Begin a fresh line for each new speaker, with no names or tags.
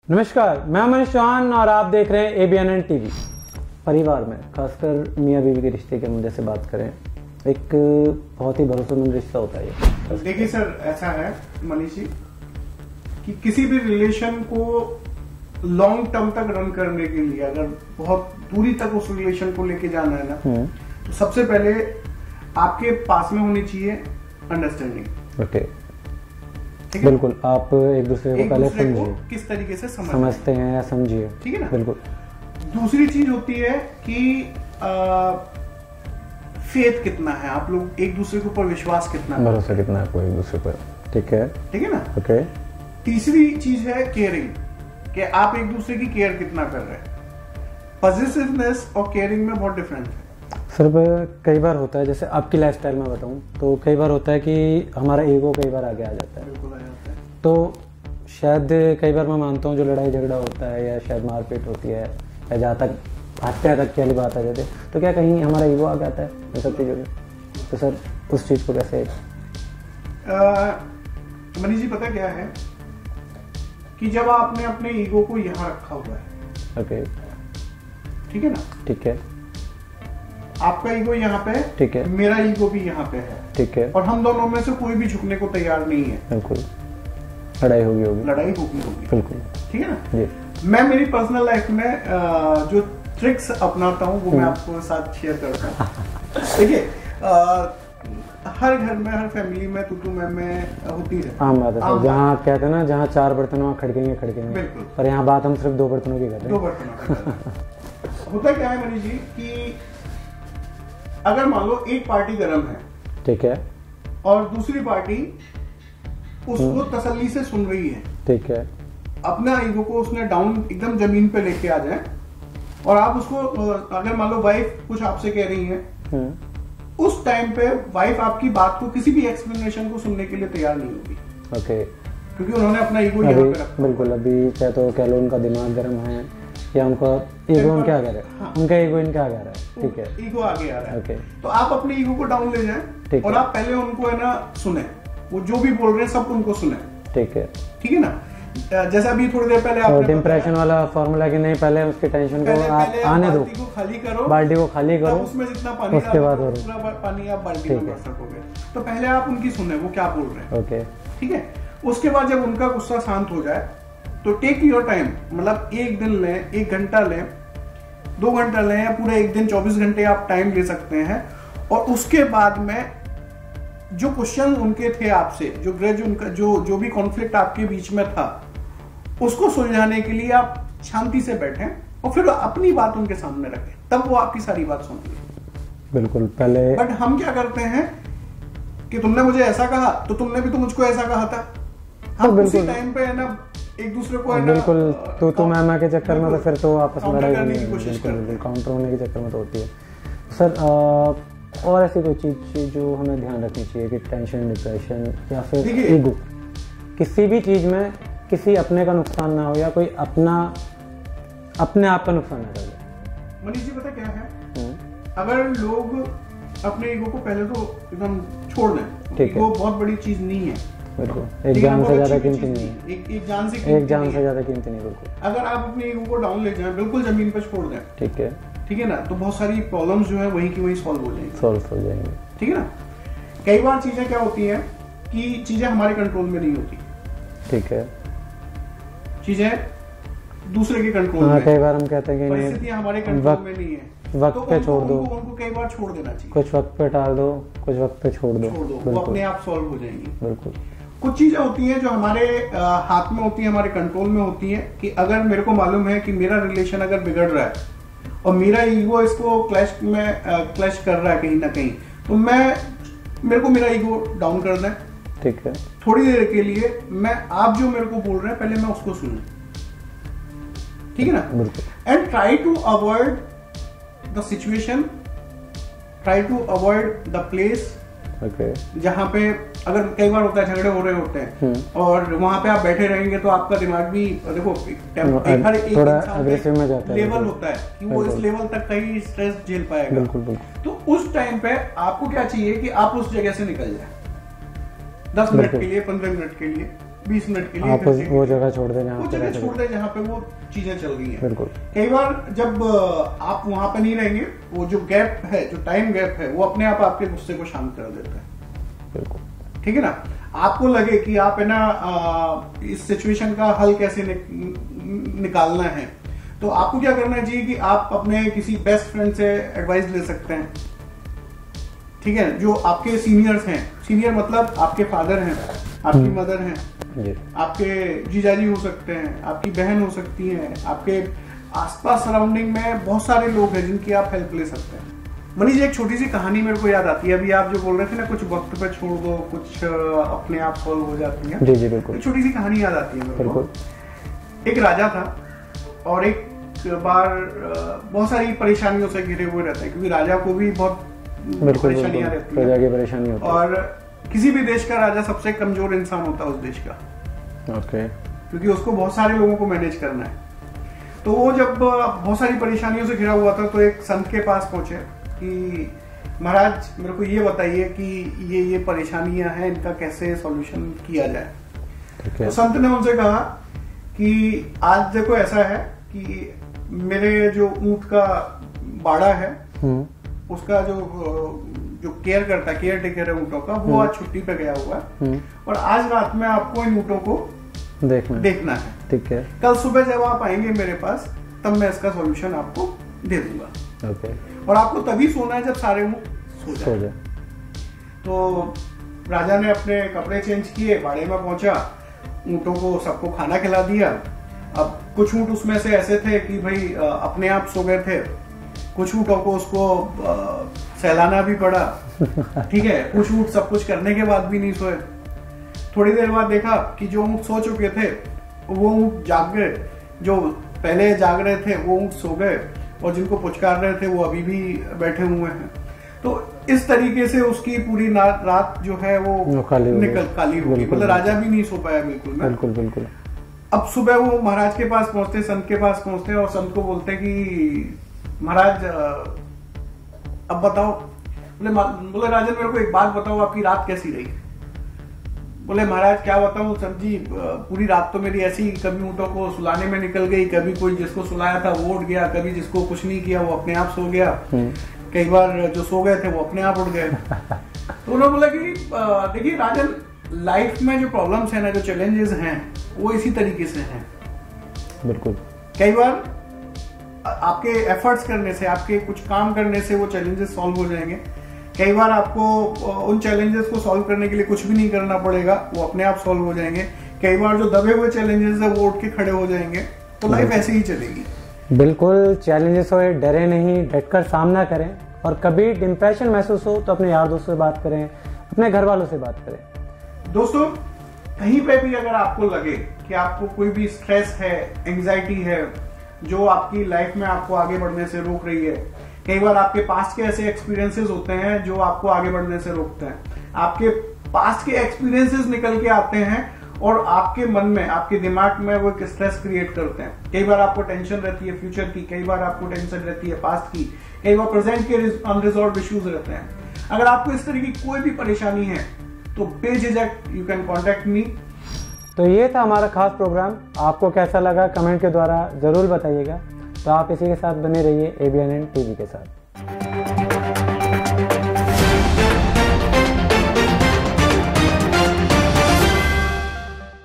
नमस्कार, मैं मनीष चौहान और आप देख रहे हैं ABNN टीवी। परिवार में खासकर मियाँ बीवी के रिश्ते के मुद्दे से बात करें, एक बहुत ही भरोसेमंद रिश्ता होता है ये।
देखिए सर, ऐसा है मनीष जी कि किसी भी रिलेशन को लॉन्ग टर्म तक रन करने के लिए अगर बहुत दूरी तक उस रिलेशन को लेके जाना है ना, तो सबसे पहले आपके पास में होनी चाहिए अंडरस्टैंडिंग।
ओके, बिल्कुल। आप एक दूसरे को पहले समझिए,
किस तरीके से
समझते हैं या समझिए,
ठीक है ना।
बिल्कुल।
दूसरी चीज होती है कि फेथ कितना है, आप लोग एक दूसरे के ऊपर विश्वास कितना है,
भरोसा कितना है आपको एक दूसरे पर, ठीक है ना। ओके।
तीसरी चीज है केयरिंग, कि आप एक दूसरे की केयर कितना कर रहे हैं। पॉजिटिवनेस और केयरिंग में बहुत डिफरेंस है
सर। कई बार होता है, जैसे आपकी लाइफस्टाइल में बताऊं तो कई बार होता है कि हमारा ईगो कई बार आगे आ जाता है।
बिल्कुल आ जाता है।
तो शायद कई बार मैं मानता हूँ जो लड़ाई झगड़ा होता है या शायद मारपीट होती है या जहाँ तक हत्या तक की वाली बात आ जाती है, तो क्या कहीं हमारा ईगो आ जाता है इन सब चीज़ों में? तो सर उस चीज़ को कैसे
मनीष जी, पता क्या है कि जब आपने अपने ईगो को यहाँ रखा हुआ है,
ओके,
ठीक है ना,
ठीक है,
आपका ईगो यहाँ पे,
ठीक है,
मेरा ईगो भी यहाँ पे है,
ठीक है,
और हम दोनों में से कोई भी झुकने को तैयार नहीं है,
बिल्कुल लड़ाई होगी, बिल्कुल,
ठीक है ना
जी।
मैं मेरी पर्सनल लाइफ में जो ट्रिक्स अपनाता हूँ वो मैं आपको साथ शेयर करता हूँ। देखिए, हर घर में, हर फैमिली में तू मैं होती है,
आम बात है। जहाँ कहते हैं ना, जहाँ 4 बर्तन वहाँ खड़केंगे,
बिल्कुल।
पर यहाँ बात हम सिर्फ 2 बर्तनों की करते हैं।
2 बर्तनों की करते हैं। होता क्या है मनीष जी कि अगर मान लो एक पार्टी गर्म है,
ठीक है,
और दूसरी पार्टी उसको तसल्ली से सुन रही है,
ठीक है,
अपना ईगो को उसने डाउन एकदम जमीन पे लेके आ जाए, और आप उसको, अगर मान लो वाइफ कुछ आपसे कह रही है, उस टाइम पे वाइफ आपकी बात को, किसी भी एक्सप्लेनेशन को सुनने के लिए तैयार नहीं होगी।
ओके,
क्योंकि उन्होंने अपना ईगो यहाँ पे रखा।
बिल्कुल, अभी चाहे तो कह लो उनका दिमाग गर्म है या उनका ईगो उनके आगे है, उनका ईगो इनके आगे आ रहा है, ठीक है,
ईगो आगे आ रहा है।
ओके,
तो आप अपने ईगो को डाउन ले जाएं और आप पहले उनको है ना सुने, वो जो भी बोल रहे हैं सब उनको सुने,
ठीक है,
ठीक है ना। जैसा अभी थोड़ी देर पहले आपने
डिप्रेशन वाला फॉर्मूला कि नहीं, पहले उसकी टेंशन को आप आने दो,
बाल्टी को खाली करो,
बाल्टी को खाली करो,
उसमें जितना पानी,
उसके बाद
पूरा पानी आप बाल्टी में भर सकोगे। तो पहले आप उनकी सुने वो क्या बोल रहे हैं,
ओके,
ठीक है। उसके बाद जब उनका गुस्सा शांत हो जाए तो टेक योर टाइम, मतलब 1 दिन लें, 1 घंटा लें, 2 घंटा लें, या पूरा 1 दिन 24 घंटे आप टाइम ले सकते हैं। और उसके बाद में जो क्वेश्चन उनके थे आपसे, जो ग्रज उनका, जो भी कॉन्फ्लिक्ट आपके बीच में था, उसको सुलझाने के लिए आप शांति से बैठें और फिर अपनी बात उनके सामने रखें, तब वो आपकी सारी बात सुनेंगे।
बिल्कुल। पहले बट
हम क्या करते हैं कि तुमने मुझे ऐसा कहा तो तुमने भी तो मुझको ऐसा कहा था, हम उसी टाइम पे है ना एक दूसरे को है ना,
बिल्कुल, तो मैं के चक्कर में तो फिर तो आपस में लड़ाई
करने की कोशिश करते हैं,
काउंटर होने के चक्कर में तो होती है। सर और ऐसी कोई चीज जो हमें ध्यान रखनी चाहिए कि टेंशन, डिप्रेशन या फिर ईगो, किसी भी चीज में किसी अपने का नुकसान ना हो या कोई अपने आप का नुकसान ना करे।
मनीष जी, पता क्या है, अगर लोग अपने ईगो को पहले तो एकदम छोड़ दें, ईगो बहुत बड़ी चीज नहीं है,
बिल्कुल, एक जान से ज्यादा कीमती नहीं है,
एक जान से
ज्यादा कीमती नहीं, बिल्कुल।
अगर आप अपने ईगो को डाउन ले जाएं, बिल्कुल जमीन पर छोड़ दें, ठीक है ना, तो बहुत सारी प्रॉब्लम्स जो है वहीं की वहीं सॉल्व हो जाएंगे, ठीक है ना। कई बार चीजें क्या होती हैं कि चीजें हमारे कंट्रोल में नहीं होती,
ठीक है,
चीजें दूसरे के कंट्रोल में।
कई बार हम कहते हैं कि
परिस्थितियां हमारे कंट्रोल में नहीं है,
वक्त पे छोड़ दो,
उनको कई बार छोड़ देना चाहिए,
कुछ वक्त पे टाल दो, कुछ वक्त पे छोड़ दो,
वो अपने आप सॉल्व हो जाएंगी।
बिल्कुल।
कुछ चीजें होती हैं जो हमारे हाथ में होती हैं, हमारे कंट्रोल में होती हैं, कि अगर मेरे को मालूम है कि मेरा रिलेशन अगर बिगड़ रहा है और मेरा ईगो इसको क्लैश कर रहा है कहीं ना कहीं, तो मेरे को मेरा ईगो डाउन कर दें,
ठीक है,
थोड़ी देर के लिए आप जो मेरे को बोल रहे हैं पहले मैं उसको सुनूं, ठीक है ना। And try to avoid the situation, try to avoid the place, जहां पे, अगर कई बार होता है झगड़े हो रहे होते हैं और वहां पे आप बैठे रहेंगे तो आपका दिमाग भी, देखो, हर एक
थोड़ा अग्रेसिव में जाता है,
लेवल होता है कि वो इस लेवल तक का ही स्ट्रेस झेल पाएगा।
बिल्कुल।
तो उस टाइम पे आपको क्या चाहिए कि आप उस जगह से निकल जाए, 10 मिनट के लिए, 15 मिनट के लिए, 20 मिनट के लिए
आप वो जगह छोड़ दें
वो जगह छोड़ दें जहाँ पे वो चीजें चल रही हैं।
बिल्कुल।
कई बार जब आप वहां पे नहीं रहेंगे, वो जो गैप है, जो टाइम गैप है, वो अपने आप आपके गुस्से को शांत कर देता है।
बिल्कुल।
ठीक है ना। आपको लगे कि आप है ना इस सिचुएशन का हल कैसे निकालना है, तो आपको क्या करना चाहिए कि आप अपने किसी बेस्ट फ्रेंड से एडवाइस ले सकते हैं। ठीक है, जो आपके सीनियर्स हैं, सीनियर मतलब आपके फादर हैं, आपकी मदर हैं, आपके जीजाजी हो सकते हैं, आपकी बहन हो सकती है, आपके आसपास सराउंडिंग में बहुत सारे लोग हैं जिनकी आप हेल्प ले सकते हैं। मनीष, एक छोटी सी कहानी मेरे को याद आती है, अभी आप जो बोल रहे थे ना, कुछ वक्त पे छोड़ दो, कुछ अपने आप सॉल्व हो जाती है।
जी जी बिल्कुल।
एक छोटी सी कहानी याद आती है मेरे को। एक राजा था और एक बार बहुत सारी परेशानियों से घिरे हुए रहते हैं, क्योंकि राजा को भी बहुत परेशानियां रहती है, और किसी भी देश का राजा सबसे कमजोर इंसान होता है उस देश का।
ओके।
क्योंकि उसको बहुत सारे लोगों को मैनेज करना है। तो वो जब बहुत सारी परेशानियों से घिरा हुआ था, तो एक संत के पास पहुंचे कि महाराज मेरे को ये बताइए कि ये परेशानियां हैं, इनका कैसे सॉल्यूशन किया जाए। तो संत ने उनसे कहा कि आज देखो ऐसा है कि मेरे जो ऊंट का बाड़ा है, उसका जो केयर करता है, केयर टेकर है ऊँटों का, वो आज छुट्टी पे गया हुआ है, और आज रात में आपको इन ऊँटों को देखना है। ठीक है। कल सुबह जब आप आएंगे मेरे पास, तब मैं इसका सॉल्यूशन आपको दे दूंगा।
ओके।
और आपको तभी सोना है जब सारे ऊँट सो जाए। तो राजा ने अपने कपड़े चेंज किए, बाड़े में पहुंचा, ऊँटों को सबको खाना खिला दिया। अब कुछ ऊँट उसमें से ऐसे थे कि भाई अपने आप सो गए थे, कुछ ऊँटों को उसको सहलाना भी पड़ा। ठीक है, कुछ ऊँट सब कुछ करने के बाद भी नहीं सोए। थोड़ी देर बाद देखा कि जो ऊँट सो चुके थे वो ऊँट जाग गए, जो पहले जाग रहे थे वो ऊँट सो गए, और जिनको पुचकार रहे थे वो अभी भी बैठे हुए हैं। तो इस तरीके से उसकी पूरी रात जो है वो काली हो गई। मतलब राजा भी नहीं सो पाया बिल्कुल बिल्कुल। अब सुबह वो महाराज के पास पहुंचते, संत के पास पहुंचते, और संत को बोलते कि महाराज अब बताओ। बोले राजन मेरे को एक बात बताओ, आपकी रात कैसी रही। बोले महाराज क्या बताऊं संत जी, पूरी रात तो मेरी ऐसी, कभी ऊँटों को सुलाने में निकल गई, कभी कोई जिसको सुलाया था वो उठ गया, कभी जिसको कुछ नहीं किया वो अपने आप सो गया, कई बार जो सो गए थे वो अपने आप उठ गए। तो उन्होंने बोला कि देखिए राजन, लाइफ में जो प्रॉब्लम्स है ना, जो चैलेंजेस हैं, वो इसी तरीके से हैं। बिल्कुल। कई बार आपके एफर्ट्स करने से, आपके कुछ काम करने से वो चैलेंजेस सॉल्व हो जाएंगे। कई बार आपको उन चैलेंजेस को सॉल्व करने के लिए कुछ भी नहीं करना पड़ेगा, वो अपने आप सॉल्व हो जाएंगे। कई बार जो दबे हुए चैलेंजेस है वो उठ के खड़े हो जाएंगे। तो लाइफ ऐसे ही चलेगी।
बिल्कुल। चैलेंजेस हो, डरे नहीं, डटकर सामना करें, और कभी डिप्रेशन महसूस हो तो अपने यार दोस्तों से बात करें, अपने घर वालों से बात करें।
दोस्तों, कहीं पे भी अगर आपको लगे कि आपको कोई भी स्ट्रेस है, एंजाइटी है, जो आपकी लाइफ में आपको आगे बढ़ने से रोक रही है, कई बार आपके पास्ट के ऐसे एक्सपीरियंसेस होते हैं जो आपको आगे बढ़ने से रोकते हैं। आपके पास्ट के एक्सपीरियंसेस निकल के आते हैं और आपके मन में, आपके दिमाग में वो एक स्ट्रेस क्रिएट करते हैं। कई बार आपको टेंशन रहती है फ्यूचर की, कई बार आपको टेंशन रहती है पास्ट की, कई बार प्रेजेंट के अनरिजॉल्व इश्यूज रहते हैं। अगर आपको इस तरह की कोई भी परेशानी है तो बेझिझक यू कैन कॉन्टेक्ट मी।
तो ये था हमारा खास प्रोग्राम। आपको कैसा लगा कमेंट के द्वारा जरूर बताइएगा। तो आप इसी के साथ बने रहिए ABNN TV के साथ।